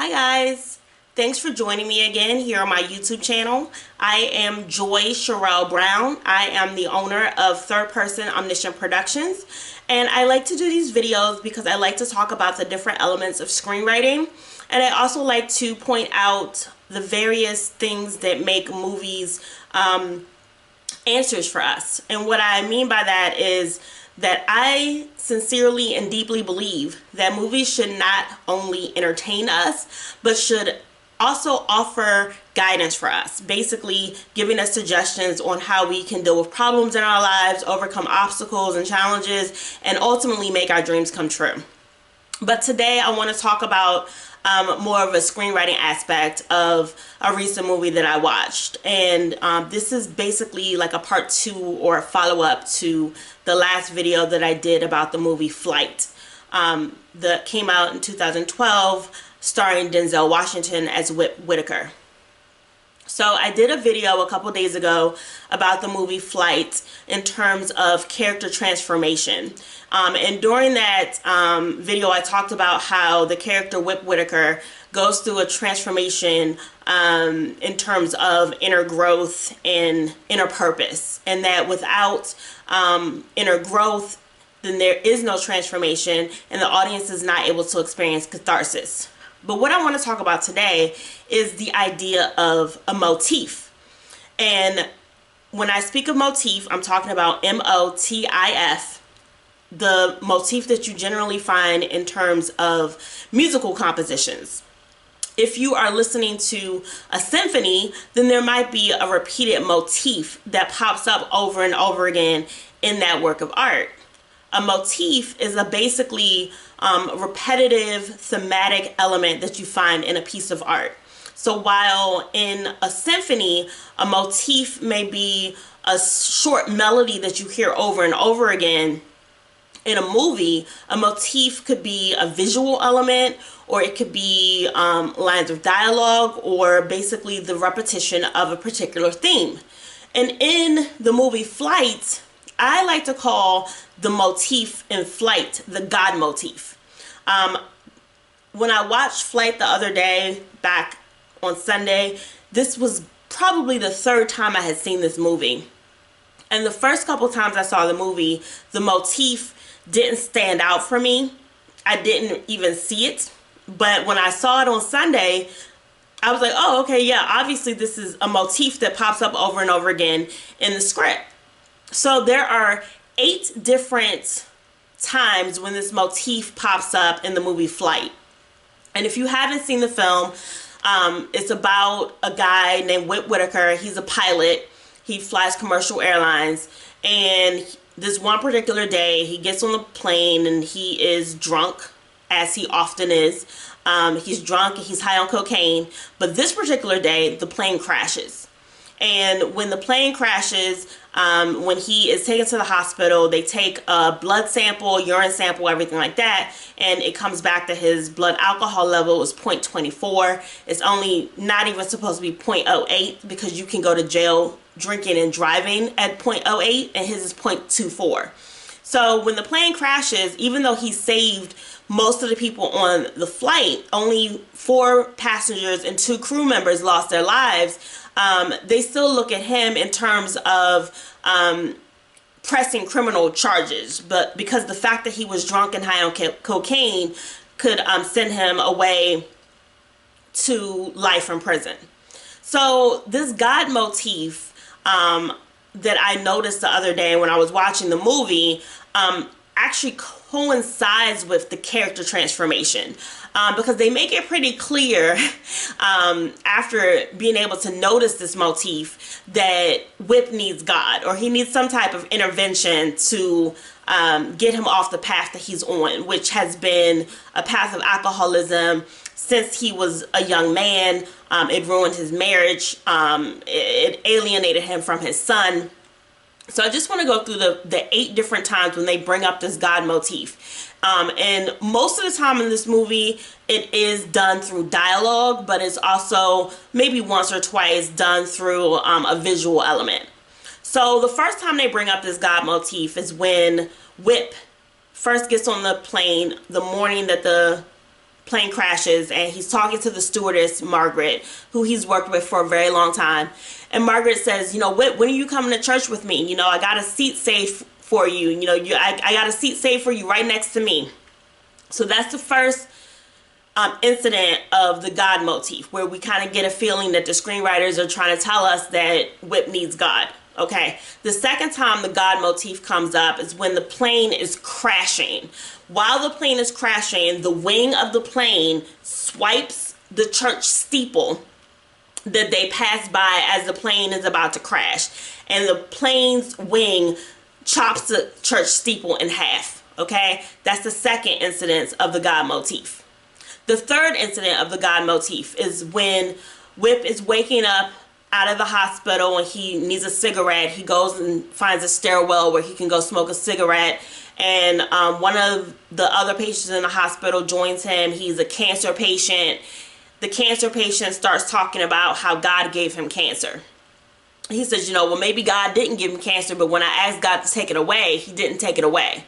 Hi guys, thanks for joining me again here on my YouTube channel. I am Cheriel Brown. I am the owner of Third Person Omniscient Productions, and I like to do these videos because I like to talk about the different elements of screenwriting, and I also like to point out the various things that make movies answers for us. And what I mean by that is that I sincerely and deeply believe that movies should not only entertain us, but should also offer guidance for us, basically giving us suggestions on how we can deal with problems in our lives, overcome obstacles and challenges, and ultimately make our dreams come true. But today I want to talk about more of a screenwriting aspect of a recent movie that I watched. And this is basically like a part 2 or a follow-up to the last video that I did about the movie Flight that came out in 2012, starring Denzel Washington as Whip Whitaker. So I did a video a couple days ago about the movie Flight in terms of character transformation. And during that video, I talked about how the character Whip Whitaker goes through a transformation in terms of inner growth and inner purpose. And that without inner growth, then there is no transformation and the audience is not able to experience catharsis. But what I want to talk about today is the idea of a motif. And when I speak of motif, I'm talking about M-O-T-I-F, the motif that you generally find in terms of musical compositions. If you are listening to a symphony, then there might be a repeated motif that pops up over and over again in that work of art. A motif is a basically repetitive thematic element that you find in a piece of art. So while in a symphony, a motif may be a short melody that you hear over and over again, in a movie, a motif could be a visual element, or it could be lines of dialogue, or basically the repetition of a particular theme. And in the movie Flight, I like to call the motif in Flight the God Motif. When I watched Flight the other day, back on Sunday, this was probably the third time I had seen this movie. And the first couple times I saw the movie, the motif didn't stand out for me. I didn't even see it. But when I saw it on Sunday, I was like, oh, okay, yeah, obviously this is a motif that pops up over and over again in the script. So there are 8 different times when this motif pops up in the movie Flight. And if you haven't seen the film, it's about a guy named Whip Whitaker. He's a pilot. He flies commercial airlines. And this one particular day, he gets on the plane and he is drunk, as he often is. He's drunk and he's high on cocaine. But this particular day, the plane crashes. And when the plane crashes, when he is taken to the hospital, they take a blood sample, urine sample, everything like that, and it comes back that his blood alcohol level is 0.24. It's only not even supposed to be 0.08 because you can go to jail drinking and driving at 0.08, and his is 0.24. So when the plane crashes, even though he saved most of the people on the flight, only 4 passengers and 2 crew members lost their lives. They still look at him in terms of pressing criminal charges, but because the fact that he was drunk and high on cocaine could send him away to life in prison. So this God motif that I noticed the other day when I was watching the movie actually coincides with the character transformation, because they make it pretty clear after being able to notice this motif that Whip needs God, or he needs some type of intervention to get him off the path that he's on, which has been a path of alcoholism since he was a young man. It ruined his marriage. It alienated him from his son. So I just want to go through the 8 different times when they bring up this God motif. And most of the time in this movie, it is done through dialogue, but it's also maybe once or twice done through a visual element. So the first time they bring up this God motif is when Whip first gets on the plane the morning that the plane crashes, and he's talking to the stewardess, Margaret, who he's worked with for a very long time. And Margaret says, you know, when are you coming to church with me? You know, I got a seat saved for you. You know, I got a seat saved for you right next to me. So that's the first incident of the God motif, where we kind of get a feeling that the screenwriters are trying to tell us that Whip needs God. Okay, the second time the God motif comes up is when the plane is crashing. While the plane is crashing, the wing of the plane swipes the church steeple that they pass by as the plane is about to crash. And the plane's wing chops the church steeple in half. Okay, that's the second incident of the God motif. The third incident of the God motif is when Whip is waking up out of the hospital and he needs a cigarette. He goes and finds a stairwell where he can go smoke a cigarette, and one of the other patients in the hospital joins him. He's a cancer patient. The cancer patient starts talking about how God gave him cancer. He says, you know, well, maybe God didn't give him cancer, but when I asked God to take it away, he didn't take it away.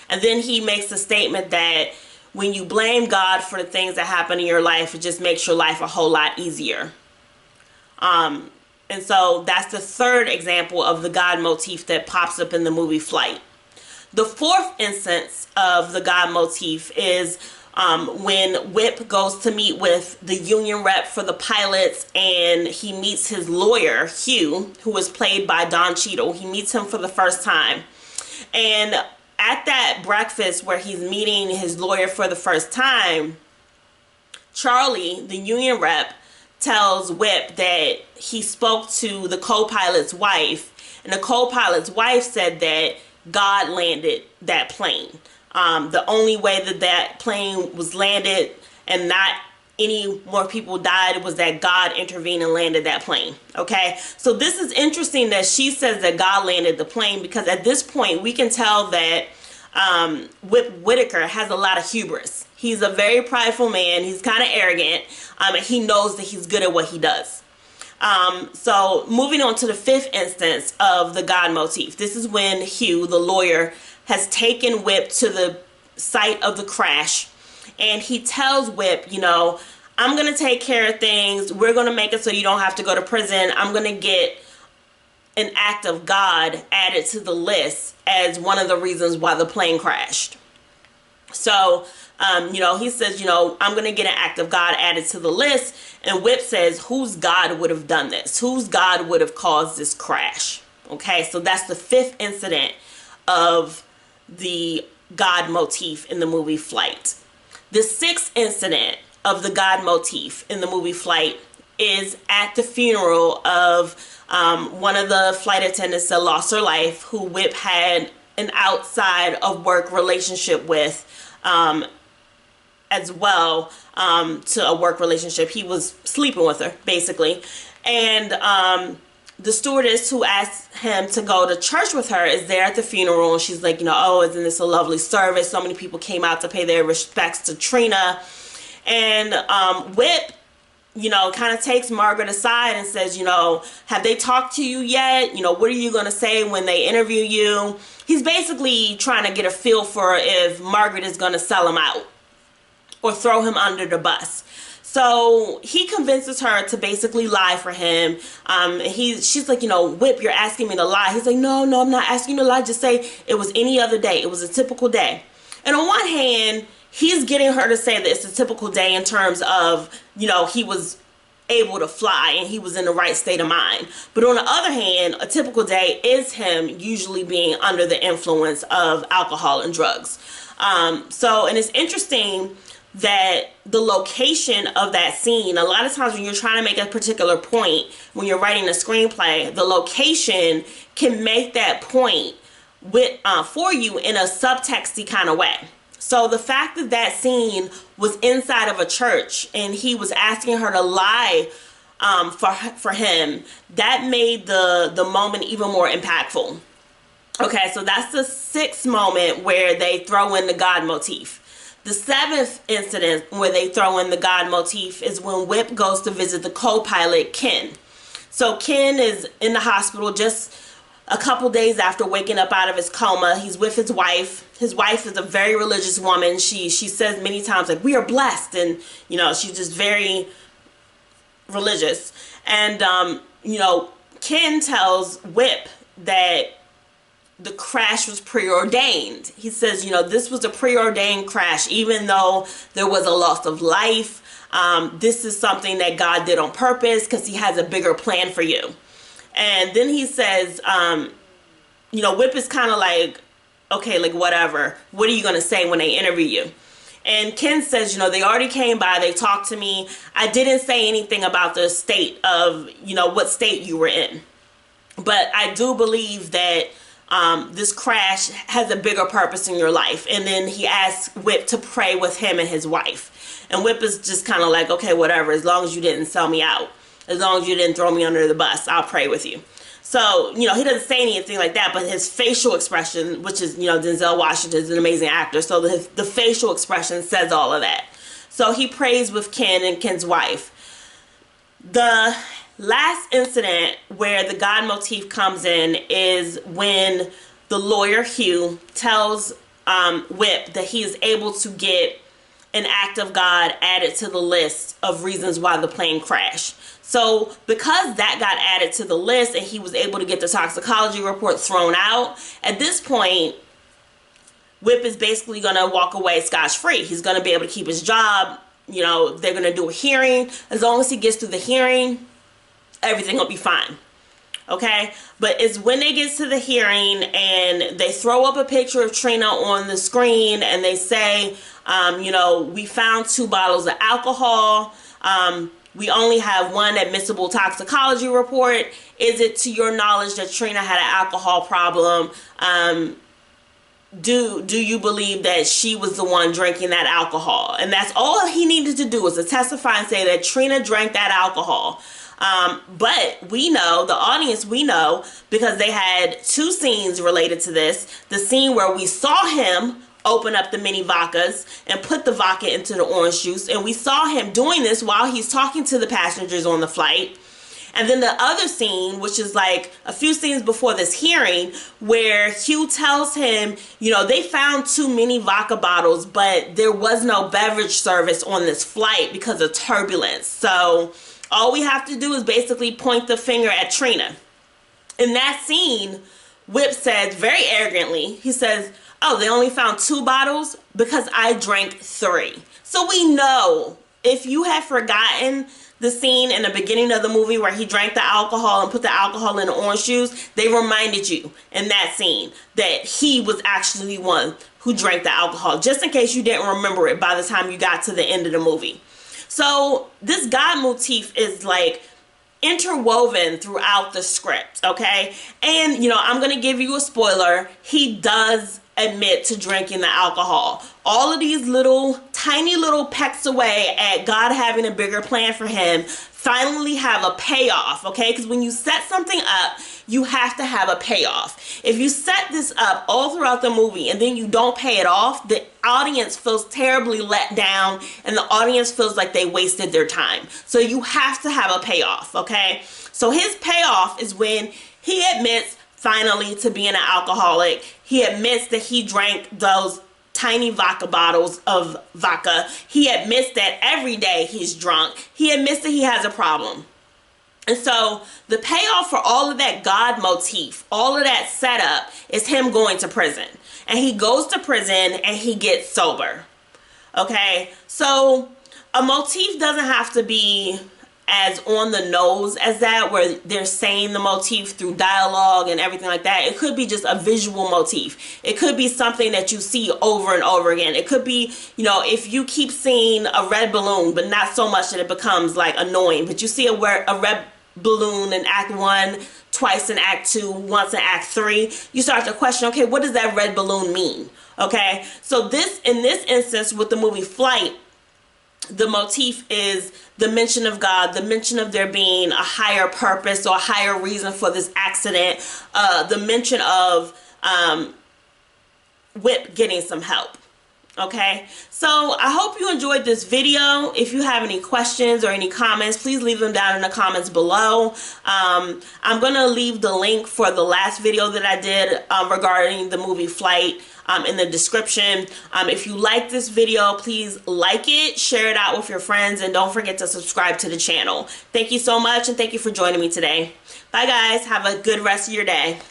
And then he makes the statement that when you blame God for the things that happen in your life, it just makes your life a whole lot easier. And so that's the third example of the God motif that pops up in the movie Flight. The fourth instance of the God motif is when Whip goes to meet with the union rep for the pilots, and he meets his lawyer, Hugh, who was played by Don Cheadle. He meets him for the first time. And at that breakfast where he's meeting his lawyer for the first time, Charlie, the union rep, tells Whip that he spoke to the co-pilot's wife, and the co-pilot's wife said that God landed that plane. The only way that that plane was landed and not any more people died was that God intervened and landed that plane. Okay, so this is interesting that she says that God landed the plane, because at this point we can tell that Whip Whitaker has a lot of hubris. He's a very prideful man. He's kind of arrogant, and he knows that he's good at what he does. So moving on to the fifth instance of the God motif. This is when Hugh, the lawyer, has taken Whip to the site of the crash, and he tells Whip, you know, I'm going to take care of things. We're going to make it so you don't have to go to prison. I'm going to get an act of God added to the list as one of the reasons why the plane crashed. So, you know, he says, you know, I'm going to get an act of God added to the list. And Whip says, whose God would have done this? Whose God would have caused this crash? Okay, so that's the fifth incident of the God motif in the movie Flight. The sixth incident of the God motif in the movie Flight is at the funeral of one of the flight attendants that lost her life, who Whip had an outside of work relationship with, as well, to a work relationship. He was sleeping with her, basically. And the stewardess who asked him to go to church with her is there at the funeral, and she's like, you know, oh, isn't this a lovely service? So many people came out to pay their respects to Trina. And Whip, you know, kind of takes Margaret aside and says, you know, have they talked to you yet? You know, what are you going to say when they interview you? He's basically trying to get a feel for if Margaret is going to sell him out or throw him under the bus. So he convinces her to basically lie for him. She's like, you know, Whip, you're asking me to lie. He's like, no, I'm not asking you to lie. Just say it was any other day. It was a typical day. And on one hand, he's getting her to say that it's a typical day in terms of, you know, he was able to fly and he was in the right state of mind. But on the other hand, a typical day is him usually being under the influence of alcohol and drugs. And it's interesting that the location of that scene, a lot of times when you're trying to make a particular point, when you're writing a screenplay, the location can make that point for you in a subtexty kind of way. So the fact that that scene was inside of a church and he was asking her to lie for him, that made the moment even more impactful. Okay, so that's the sixth moment where they throw in the God motif. The seventh incident where they throw in the God motif is when Whip goes to visit the co-pilot, Ken. So Ken is in the hospital, just a couple days after waking up out of his coma. He's with his wife. His wife is a very religious woman. She says many times, like, we are blessed, and you know, she's just very religious. And you know, Ken tells Whip that the crash was preordained. He says, you know, this was a preordained crash, even though there was a loss of life. This is something that God did on purpose because he has a bigger plan for you. And then he says, you know, Whip is kind of like, okay, like, whatever. What are you going to say when they interview you? And Ken says, you know, they already came by. They talked to me. I didn't say anything about the state of, you know, what state you were in. But I do believe that this crash has a bigger purpose in your life. And then he asks Whip to pray with him and his wife. And Whip is just kind of like, okay, whatever. As long as you didn't sell me out. As long as you didn't throw me under the bus, I'll pray with you. So, you know, he doesn't say anything like that, but his facial expression, which is, you know, Denzel Washington is an amazing actor, so the facial expression says all of that. So he prays with Ken and Ken's wife. The last incident where the God motif comes in is when the lawyer Hugh tells Whip that he is able to get an act of God added to the list of reasons why the plane crashed. So because that got added to the list and he was able to get the toxicology report thrown out, at this point, Whip is basically going to walk away scotch-free. He's going to be able to keep his job. You know, they're going to do a hearing. As long as he gets through the hearing, everything will be fine. Okay? But it's when they get to the hearing and they throw up a picture of Trina on the screen and they say, you know, we found 2 bottles of alcohol. We only have one admissible toxicology report. Is it to your knowledge that Trina had an alcohol problem? Do you believe that she was the one drinking that alcohol? And that's all he needed to do, was to testify and say that Trina drank that alcohol. But we know, the audience, we know, because they had 2 scenes related to this. The scene where we saw him open up the mini vodkas and put the vodka into the orange juice, and we saw him doing this while he's talking to the passengers on the flight. And then the other scene, which is like a few scenes before this hearing, where Hugh tells him, you know, they found 2 mini vodka bottles, but there was no beverage service on this flight because of turbulence. So all we have to do is basically point the finger at Trina. In that scene, Whip says very arrogantly, he says, oh, they only found 2 bottles because I drank 3. So we know, if you have forgotten the scene in the beginning of the movie where he drank the alcohol and put the alcohol in the orange juice, they reminded you in that scene that he was actually the one who drank the alcohol, just in case you didn't remember it by the time you got to the end of the movie. So this God motif is like interwoven throughout the script, okay? And, you know, I'm going to give you a spoiler. He does admit to drinking the alcohol. All of these little, tiny little pecks away at God having a bigger plan for him finally have a payoff, okay? Because when you set something up, you have to have a payoff. If you set this up all throughout the movie and then you don't pay it off, the audience feels terribly let down and the audience feels like they wasted their time. So you have to have a payoff, okay? So his payoff is when he admits finally to being an alcoholic. He admits that he drank those tiny vodka bottles of vodka. He admits that every day he's drunk. He admits that he has a problem. And so the payoff for all of that God motif, all of that setup, is him going to prison. And he goes to prison and he gets sober. Okay? So a motif doesn't have to be as on the nose as that, where they're saying the motif through dialogue and everything like that. It could be just a visual motif. It could be something that you see over and over again. It could be, you know, if you keep seeing a red balloon, but not so much that it becomes like annoying, but you see a red balloon in Act 1, twice in Act 2, once in Act 3, you start to question, okay, what does that red balloon mean? Okay, so in this instance with the movie Flight, the motif is the mention of God, the mention of there being a higher purpose or a higher reason for this accident, the mention of Whip getting some help. Okay, so I hope you enjoyed this video. If you have any questions or any comments, please leave them down in the comments below. I'm gonna leave the link for the last video that I did regarding the movie Flight in the description. If you like this video, please like it, share it out with your friends, and don't forget to subscribe to the channel. Thank you so much, and thank you for joining me today. Bye guys, have a good rest of your day.